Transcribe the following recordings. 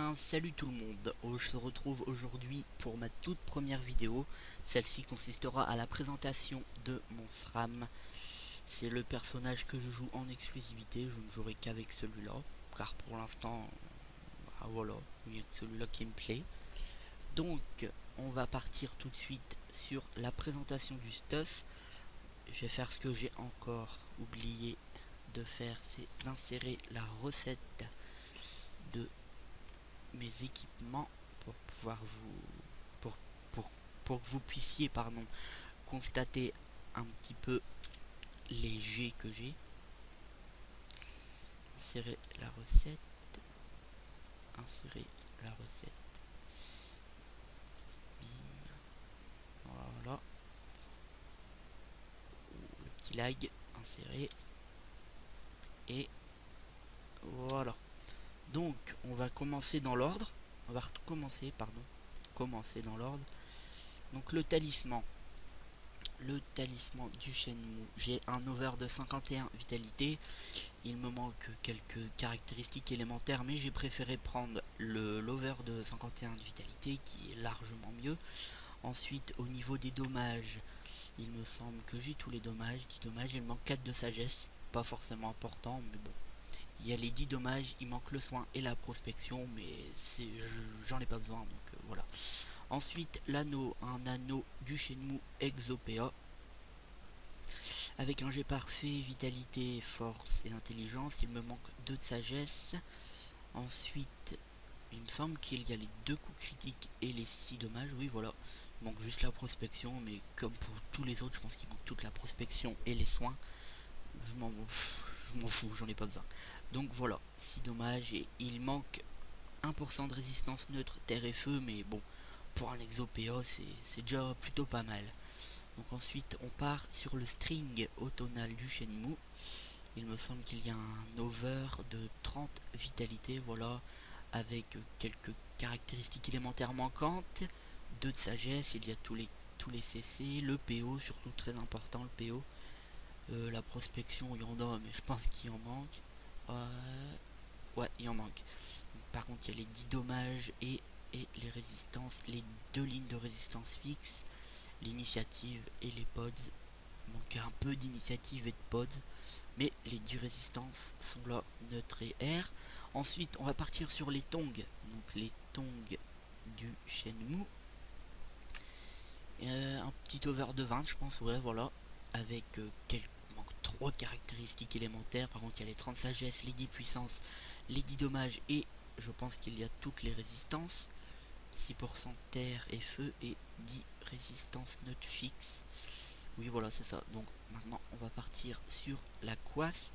bien, salut tout le monde. Je se retrouve aujourd'hui pour ma toute première vidéo. Celle-ci consistera à la présentation de mon SRAM. C'est le personnage que je joue en exclusivité. Je ne jouerai qu'avec celui-là, car pour l'instant, voilà, il y a celui-là qui me plaît. Donc, on va partir tout de suite sur la présentation du stuff. Je vais faire ce que j'ai encore oublié de faire, c'est d'insérer la recette de mes équipements pour pouvoir pour que vous puissiez constater un petit peu les jets que j'ai. Insérer la recette, bim, voilà, le petit lag, insérer, et voilà. Donc on va commencer dans l'ordre, commencer dans l'ordre. Donc le talisman du Shenmue, j'ai un over de 51 vitalité. Il me manque quelques caractéristiques élémentaires, mais j'ai préféré prendre l'over de 51 de vitalité qui est largement mieux. Ensuite, au niveau des dommages, il me semble que j'ai tous les dommages. 10 dommages, il me manque 4 de sagesse, pas forcément important, mais bon. Il y a les 10 dommages, il manque le soin et la prospection, mais j'en ai pas besoin, donc voilà. Ensuite, l'anneau, un anneau du Shenmue Exopéa, avec un jet parfait, vitalité, force et intelligence. Il me manque 2 de sagesse. Ensuite, il me semble qu'il y a les 2 coups critiques et les 6 dommages. Oui, voilà. Il manque juste la prospection, mais comme pour tous les autres, je pense qu'il manque toute la prospection et les soins. Je m'en fous, j'en ai pas besoin. Donc voilà, 6 dommages et il manque 1% de résistance neutre, terre et feu, mais bon, pour un exopéa, c'est déjà plutôt pas mal. Donc ensuite, on part sur le string automnal du Shenmue. Il me semble qu'il y a un over de 30 vitalité, voilà, avec quelques caractéristiques élémentaires manquantes, 2 de sagesse, il y a tous les CC, le PO, surtout très important le PO. La prospection, il y en a, mais je pense qu'il en manque. Ouais, il en manque. Par contre, il y a les 10 dommages et les résistances, les 2 lignes de résistance fixe, l'initiative et les pods. Il manque un peu d'initiative et de pods, mais les 10 résistances sont là, neutre et R. Ensuite, on va partir sur les tongs. Donc les tongs du Shenmue. Un petit over de 20, je pense, ouais, voilà. Avec quelques 3 caractéristiques élémentaires. Par contre, il y a les 30 sagesse, les 10 puissance, les 10 dommages et je pense qu'il y a toutes les résistances. 6% terre et feu et 10 résistances neutres fixes. Oui, voilà, c'est ça. Donc maintenant, on va partir sur la coiffe.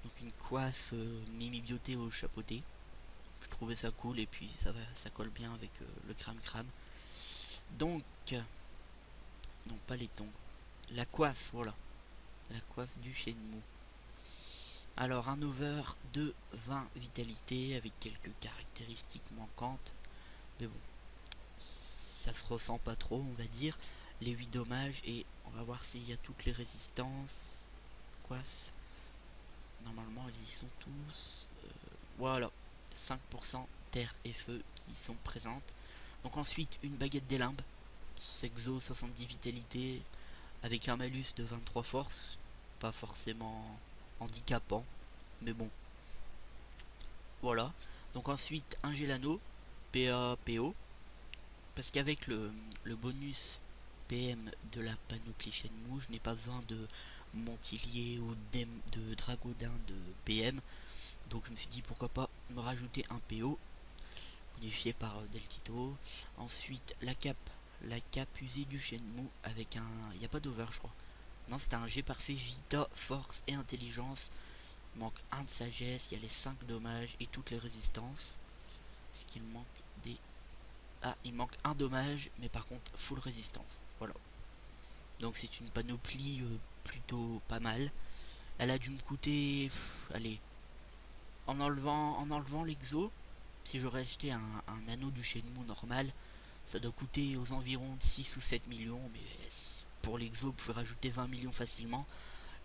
Donc une coiffe Mimi Bioté au chapeauté. Je trouvais ça cool et puis ça colle bien avec le crame. Donc, non pas les tons. La coiffe, voilà. La coiffe du Shenmue. Alors un over de 20 vitalité avec quelques caractéristiques manquantes. Mais bon, ça se ressent pas trop, on va dire. Les 8 dommages et on va voir s'il y a toutes les résistances. Coiffe. Normalement ils y sont tous. Voilà. 5% terre et feu qui sont présentes. Donc ensuite une baguette des limbes. Sexo 70 vitalité avec un malus de 23 force. Pas forcément handicapant, mais bon. Voilà. Donc ensuite un Gelano PA-PO. Parce qu'avec le bonus PM de la panoplie Shenmue, je n'ai pas besoin de Montilier ou de Dragodin de PM. Donc je me suis dit pourquoi pas me rajouter un PO modifié par Deltito. Ensuite la cape usée du Shenmue avec un... Il n'y a pas d'over je crois. Non, c'était un G parfait, Vita, Force et Intelligence. Il manque 1 de sagesse, il y a les 5 dommages et toutes les résistances. Ce qu'il manque des... Ah, il manque 1 dommage, mais par contre full résistance. Voilà. Donc c'est une panoplie plutôt pas mal. Elle a dû me coûter... allez. En enlevant l'exo, si j'aurais acheté un anneau du Shenmue normal, ça doit coûter aux environs de 6 ou 7 millions, mais pour l'exo, vous pouvez rajouter 20 millions facilement.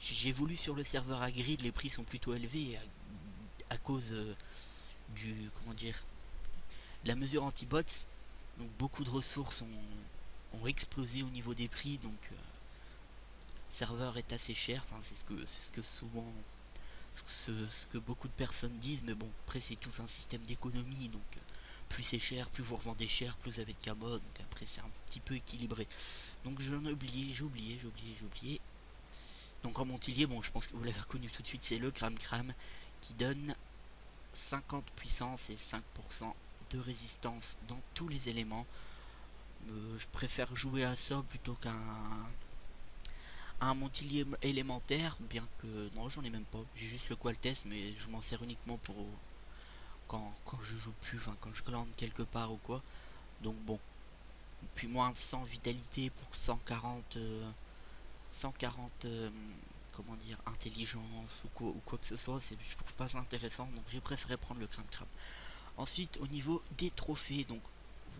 J'ai voulu sur le serveur à grid, les prix sont plutôt élevés à cause du... comment dire... la mesure anti-bots. Donc beaucoup de ressources ont explosé au niveau des prix, donc serveur est assez cher, enfin c'est ce que souvent ce que beaucoup de personnes disent, mais bon, après c'est tout un système d'économie, donc plus c'est cher, plus vous revendez cher, plus vous avez de camo, donc après c'est un petit peu équilibré. Donc j'en ai oublié, j'ai oublié. Donc en Montilier, bon, je pense que vous l'avez reconnu tout de suite, c'est le Cram Cram qui donne 50 puissance et 5% de résistance dans tous les éléments. Je préfère jouer à ça plutôt qu'un un Montilier élémentaire, bien que non, j'en ai même pas. J'ai juste le Qualtest, mais je m'en sers uniquement pour quand je joue plus, enfin quand je glande quelque part ou quoi. Donc bon, puis moins 100 vitalité pour 140 comment dire, intelligence ou quoi que ce soit, je trouve pas ça intéressant, donc j'ai préféré prendre le Cram Cram. Ensuite, au niveau des trophées, donc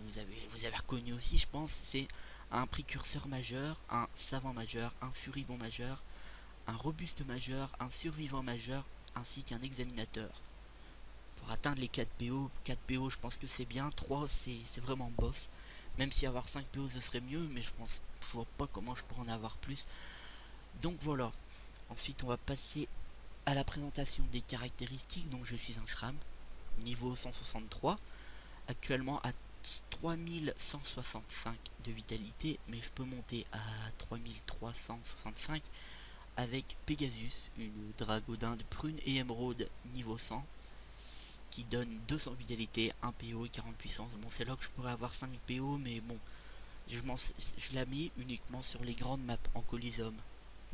vous avez reconnu aussi, je pense, c'est un précurseur majeur, un savant majeur, un furibond majeur, un robuste majeur, un survivant majeur, ainsi qu'un examinateur. Pour atteindre les 4 PO, 4 PO je pense que c'est bien, 3 c'est vraiment bof. Même si avoir 5 PO ce serait mieux, mais je vois pas comment je pourrais en avoir plus. Donc voilà. Ensuite on va passer à la présentation des caractéristiques. Donc je suis un SRAM, niveau 163, actuellement à 3165 de vitalité, mais je peux monter à 3365 avec Pegasus, une dragodin de prune et émeraude niveau 100 qui donne 200 vitalité, 1 PO et 40 puissance. Bon, c'est là que je pourrais avoir 5000 PO, mais bon, je la mets uniquement sur les grandes maps en Coliseum,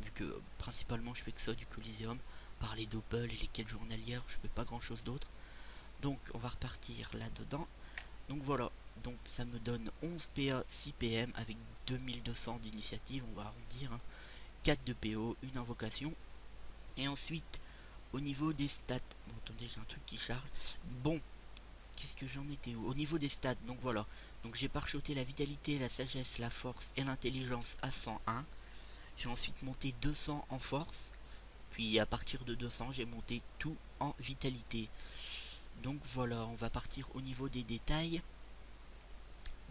vu que principalement je fais que ça du Coliseum, par les doppels et les quêtes journalières, je fais pas grand chose d'autre. Donc on va repartir là-dedans. Donc voilà, donc ça me donne 11 PA, 6 PM avec 2200 d'initiative, on va arrondir, hein. 4 de PO, une invocation. Et ensuite, au niveau des stats, bon attendez, j'ai un truc qui charge. Bon, qu'est-ce que j'en étais où? Au niveau des stats, donc voilà. Donc j'ai parchoté la vitalité, la sagesse, la force et l'intelligence à 101. J'ai ensuite monté 200 en force. Puis à partir de 200, j'ai monté tout en vitalité. Donc voilà, on va partir au niveau des détails.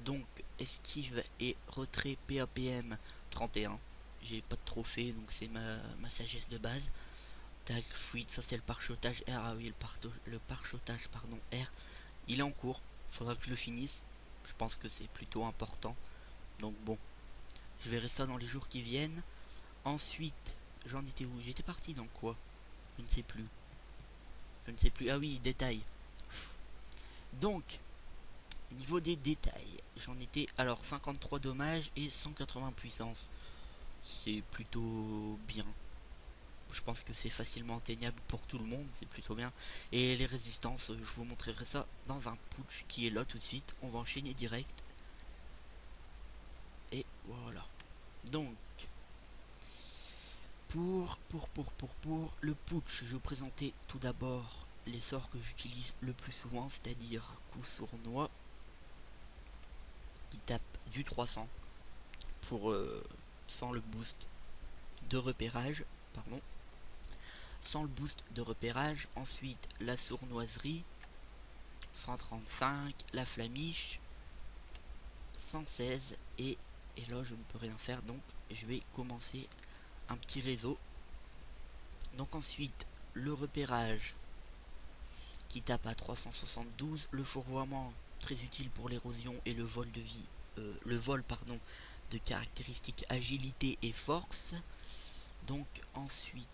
Donc esquive et retrait PAPM 31. J'ai pas de trophée, donc c'est ma sagesse de base. Tac, fluide, ça c'est le pare-chotage R. Ah oui, le pare-chotage, pardon, R. Il est en cours, faudra que je le finisse. Je pense que c'est plutôt important. Donc bon, je verrai ça dans les jours qui viennent. Ensuite, j'en étais où? J'étais parti dans quoi? Je ne sais plus. Je ne sais plus. Ah oui, détails. Donc, niveau des détails, j'en étais alors 53 dommages et 180 puissance. C'est plutôt bien. Je pense que c'est facilement atteignable pour tout le monde, c'est plutôt bien. Et les résistances, je vous montrerai ça dans un putsch qui est là tout de suite. On va enchaîner direct. Et voilà. Donc, pour le putsch, je vais vous présenter tout d'abord les sorts que j'utilise le plus souvent, c'est-à-dire coup sournois, qui tape du 300 pour sans le boost de repérage, pardon. Sans le boost de repérage, ensuite la sournoiserie, 135, la flamiche, 116, et là je ne peux rien faire, donc je vais commencer un petit réseau. Donc ensuite, le repérage qui tape à 372, le fourvoiement, très utile pour l'érosion et le vol de vie, le vol pardon, de caractéristiques agilité et force. Donc ensuite,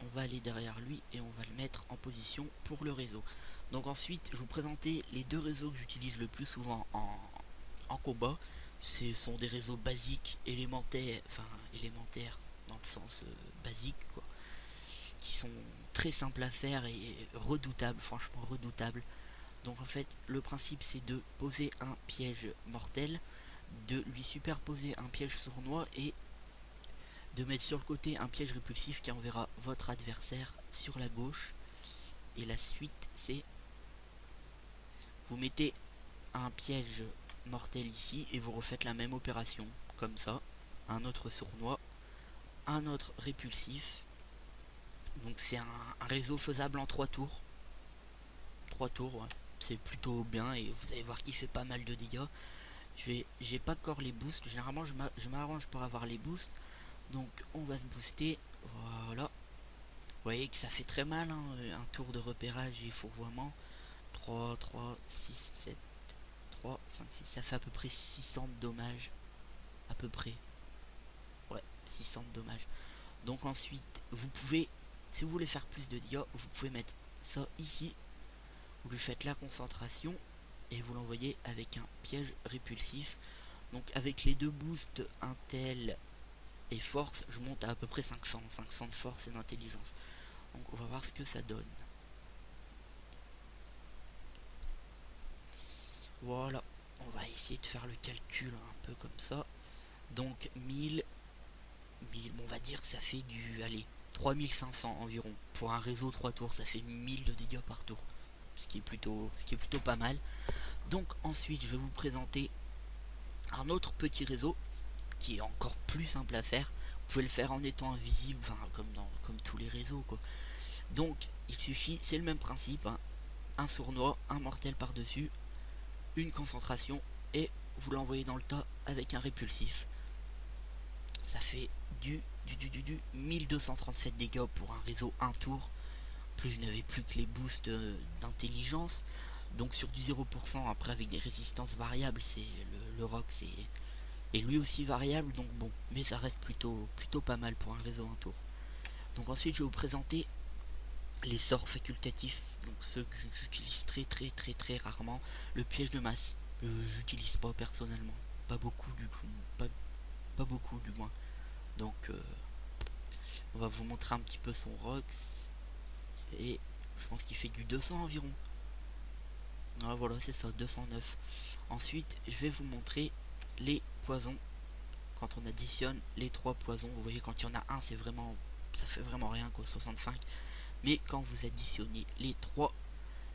on va aller derrière lui et on va le mettre en position pour le réseau. Donc ensuite, je vais vous présenter les deux réseaux que j'utilise le plus souvent en combat. Ce sont des réseaux basiques, élémentaires dans le sens basique, quoi, qui sont très simples à faire et redoutables, franchement redoutables. Donc en fait, le principe c'est de poser un piège mortel, de lui superposer un piège sournois et de mettre sur le côté un piège répulsif qui enverra votre adversaire sur la gauche. Et la suite c'est vous mettez un piège mortel ici et vous refaites la même opération comme ça, un autre sournois, un autre répulsif. Donc c'est un réseau faisable en 3 tours. 3 tours, ouais. c'est plutôt bien et vous allez voir qu'il fait pas mal de dégâts. J'ai pas encore les boosts, généralement je m'arrange pour avoir les boosts, donc on va se booster, voilà. Vous voyez que ça fait très mal, hein, un tour de repérage et fourvoiement. 3, 3, 6, 7, 3, 5, 6, ça fait à peu près 600 de dommages, à peu près, ouais, 600 de dommages. Donc ensuite, vous pouvez, si vous voulez faire plus de dégâts, vous pouvez mettre ça ici, vous lui faites la concentration, et vous l'envoyez avec un piège répulsif. Donc avec les deux boosts Intel et force, je monte à peu près 500 de force et d'intelligence. Donc on va voir ce que ça donne. Voilà, on va essayer de faire le calcul un peu comme ça. Donc 1000, on va dire que ça fait du, allez, 3500 environ. Pour un réseau 3 tours, ça fait 1000 de dégâts par tour. Ce qui est plutôt pas mal. Donc ensuite, je vais vous présenter un autre petit réseau qui est encore plus simple à faire. Vous pouvez le faire en étant invisible, enfin comme tous les réseaux quoi. Donc il suffit, c'est le même principe, hein, un sournois, un mortel par dessus, une concentration et vous l'envoyez dans le tas avec un répulsif. Ça fait du 1237 dégâts pour un réseau 1 tour. Plus je n'avais plus que les boosts d'intelligence. Donc sur du 0% après avec des résistances variables, c'est le rock est lui aussi variable, donc bon, mais ça reste plutôt pas mal pour un réseau 1 tour. Donc ensuite je vais vous présenter les sorts facultatifs, donc ceux que j'utilise très rarement. Le piège de masse, j'utilise pas personnellement, pas beaucoup du coup, pas beaucoup du moins. Donc on va vous montrer un petit peu son rock, et je pense qu'il fait du 200 environ. Ah, voilà, c'est ça, 209. Ensuite, je vais vous montrer les poisons. Quand on additionne les 3 poisons, vous voyez, quand il y en a un, c'est vraiment, ça fait vraiment rien quoi, 65. Mais quand vous additionnez les 3,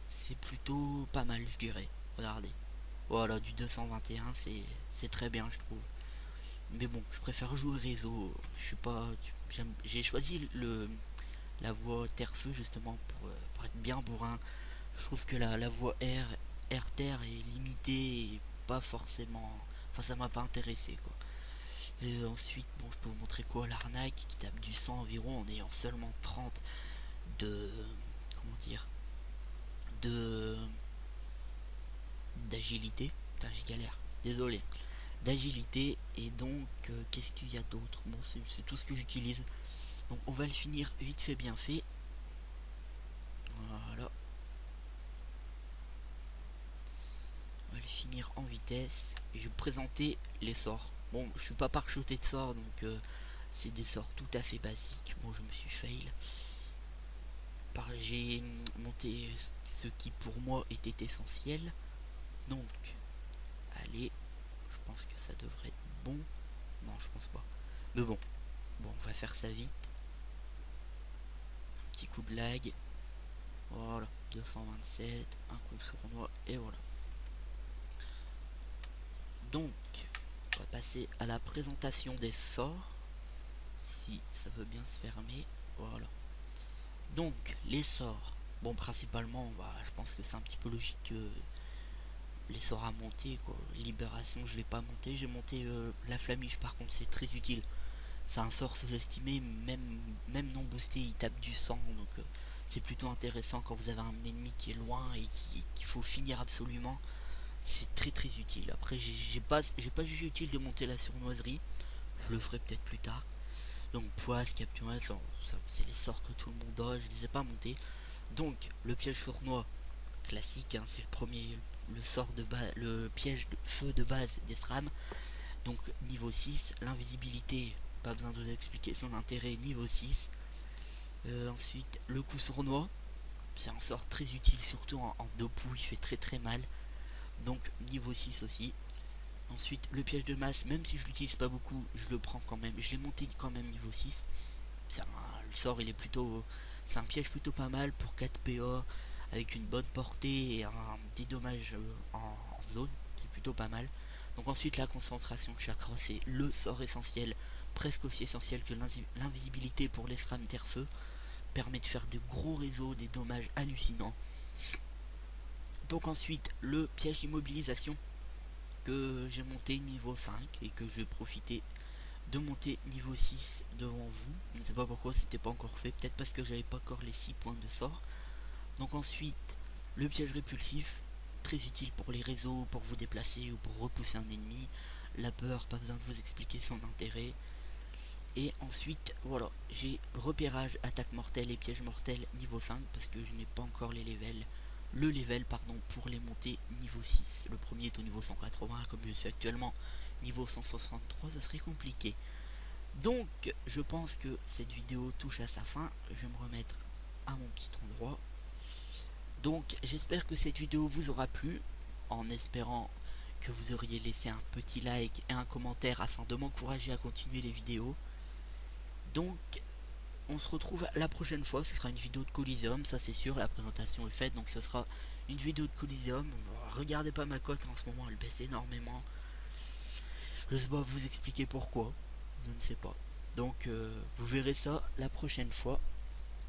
c'est plutôt pas mal, je dirais. Regardez. Voilà, du 221, c'est très bien, je trouve. Mais bon, je préfère jouer réseau. Je suis pas, j'ai choisi la voie terre-feu justement pour être bien bourrin. Je trouve que la voie air-terre est limitée et pas forcément, enfin ça m'a pas intéressé quoi. Et ensuite, bon, je peux vous montrer quoi, l'arnaque qui tape du 100 environ en ayant seulement 30 de, comment dire, de d'agilité. Putain, j'ai galère, désolé, d'agilité. Et donc qu'est-ce qu'il y a d'autre? Bon, c'est tout ce que j'utilise. Donc on va le finir vite fait bien fait. Voilà, on va le finir en vitesse et je vais vous présenter les sorts. Bon, je suis pas parcheté de sorts, donc c'est des sorts tout à fait basiques. Bon, je me suis fail. J'ai monté ce qui pour moi était essentiel. Donc, allez, je pense que ça devrait être bon. Non, je pense pas. Mais bon, on va faire ça vite. Un petit coup de lag. Voilà, 227, un coup sournois, et voilà. Donc, on va passer à la présentation des sorts. Si ça veut bien se fermer, voilà. Donc, les sorts. Bon, principalement, je pense que c'est un petit peu logique que les sorts à monter, quoi. Libération, je l'ai pas monté. J'ai monté la flamiche, par contre, c'est très utile. C'est un sort sous-estimé, même non boosté, il tape du sang. Donc, c'est plutôt intéressant quand vous avez un ennemi qui est loin et qu'il faut finir absolument. C'est très utile. Après, j'ai pas jugé utile de monter la sournoiserie. Je le ferai peut-être plus tard. Donc poisse, capture, c'est les sorts que tout le monde a, je les ai pas montés. Donc le piège sournois, classique, hein, c'est le premier, le sort de base, le piège de feu de base des SRAM. Donc niveau 6, l'invisibilité, pas besoin de vous expliquer son intérêt, niveau 6. Ensuite le coup sournois, c'est un sort très utile, surtout en Dopu, il fait très mal. Donc niveau 6 aussi. Ensuite le piège de masse, même si je l'utilise pas beaucoup, je le prends quand même, je l'ai monté quand même niveau 6. Le sort il est plutôt, c'est un piège plutôt pas mal pour 4 PA avec une bonne portée et un dédommage en zone, c'est plutôt pas mal. Donc ensuite la concentration de chakra, c'est le sort essentiel, presque aussi essentiel que l'invisibilité pour les SRAM terre-feu, permet de faire de gros réseaux, des dommages hallucinants. Donc ensuite le piège d'immobilisation que j'ai monté niveau 5 et que je vais profiter de monter niveau 6 devant vous. Je ne sais pas pourquoi c'était pas encore fait, peut-être parce que j'avais pas encore les 6 points de sort. Donc ensuite le piège répulsif, très utile pour les réseaux, pour vous déplacer ou pour repousser un ennemi. La peur, pas besoin de vous expliquer son intérêt. Et ensuite voilà, j'ai repérage, attaque mortelle et piège mortel niveau 5 parce que je n'ai pas encore les levels. Le level pardon pour les monter niveau 6. Le premier est au niveau 180, comme je suis actuellement niveau 163, ça serait compliqué. Donc je pense que cette vidéo touche à sa fin. Je vais me remettre à mon petit endroit. Donc j'espère que cette vidéo vous aura plu, en espérant que vous auriez laissé un petit like et un commentaire afin de m'encourager à continuer les vidéos. Donc on se retrouve la prochaine fois, ce sera une vidéo de Coliseum, ça c'est sûr, la présentation est faite, donc ce sera une vidéo de Coliseum. Regardez pas ma cote en ce moment, elle baisse énormément. Je sais pas vous expliquer pourquoi, je ne sais pas. Donc vous verrez ça la prochaine fois.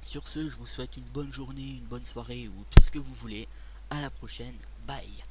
Sur ce, je vous souhaite une bonne journée, une bonne soirée ou tout ce que vous voulez. À la prochaine, bye.